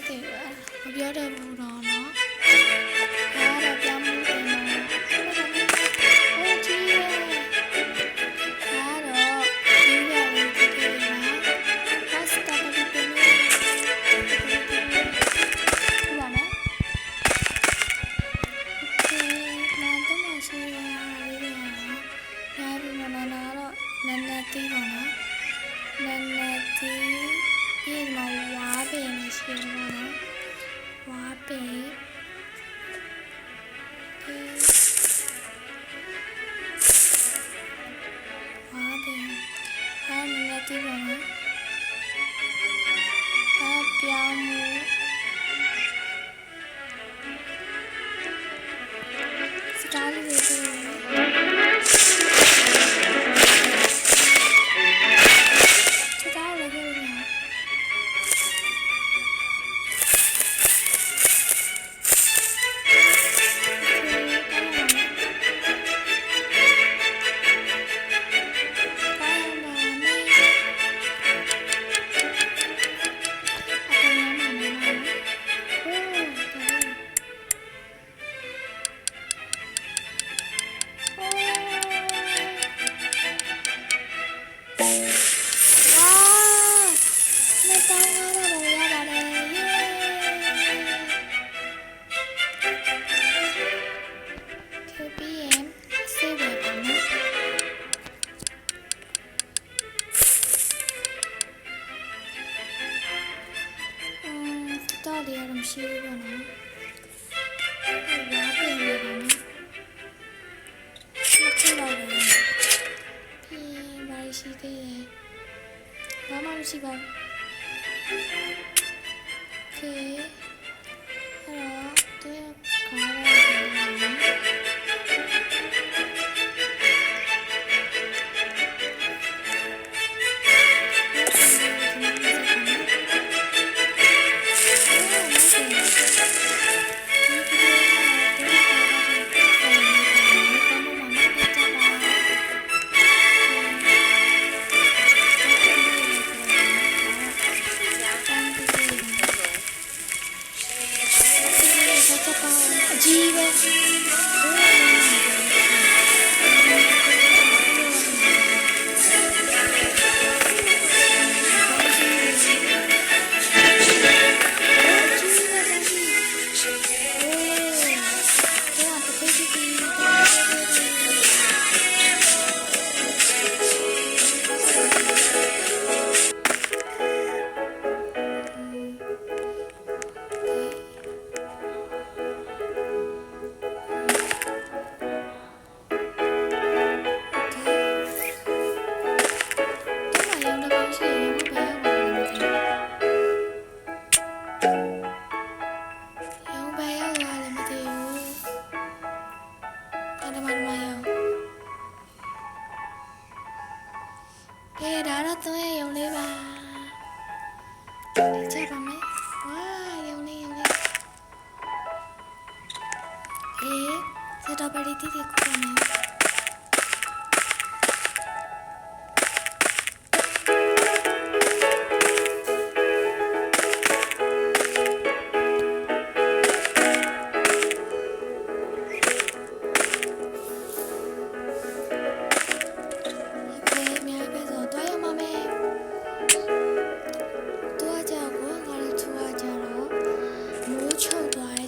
သိဘူးမပြောတတ်ဘူးတော့နော်ဒါကတော့ပြောင်းမှုတင်မှာဟိုကြီးရဲ့ဒါတော့ဒီရလေးဒီကေမှာဖတ်စတာပဒီပနေဒီပါမယ်โอเคနာတော့မရှိရလေးတွေနော်ညာပြီးမနာတော့နန်းနေသေးပါနော်နန်းနေသေးဒီမှာဝါပင်ရှိတယ်နော်ဝါပင်ဝါပင်ဟာနည်းနည်းကြည့်ပါနော်ဟာပြောင်းမှုစတားလေးတွေတွေ့စတားလေးတွေတော့လေရမရှိဘူးပေါ့နော်ဝါပင်လေးပါနော်ဆက်ကြည့်လိုက်တယ်ပြီးဘာရှိသေးလဲဘာမှမရှိပါဘူးโอเคအဲ့တော့တွေ့ကားရတယ်ကြီးပဲဒါတော့သွဲရုံလေးပါချက်ပါမယ်ဝါရုံလေးစတော့ပရီတီတီကိုမယ်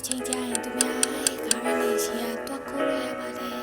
ချိန်ကြရင်သူများခါရနေရှိရတော့ခိုးလို့ရပါတယ်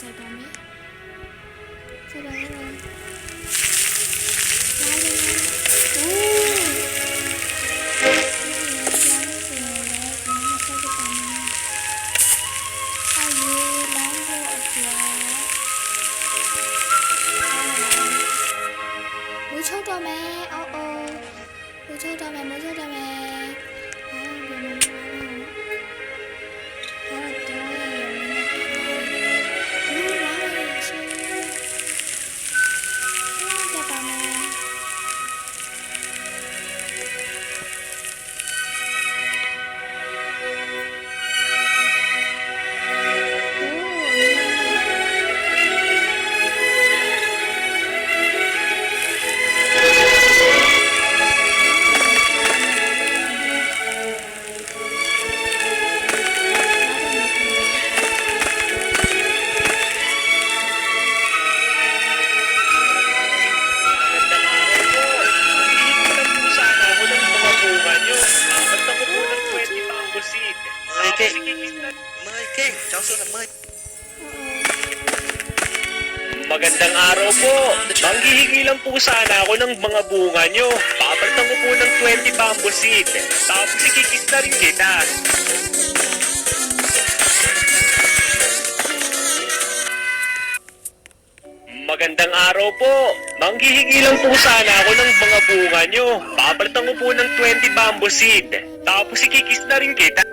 စိုက်ပါမယ်ဆိုတော့လာလာโอ้မိုးချုပ်တော့မယ်အော်အော်မိုးချုပ်တော့မယ်မိုးချုပ်တော့မယ်Magandang araw po. Manghihingi lang po sana ako ng mga bunga nyo. Papalitan ko po ng 20 bamboo seed. Tapos ikikis na rin kita. Magandang araw po. Manghihingi lang po sana ako ng mga bunga nyo. Papalitan ko po ng 20 bamboo seed. Tapos ikikis na rin kita.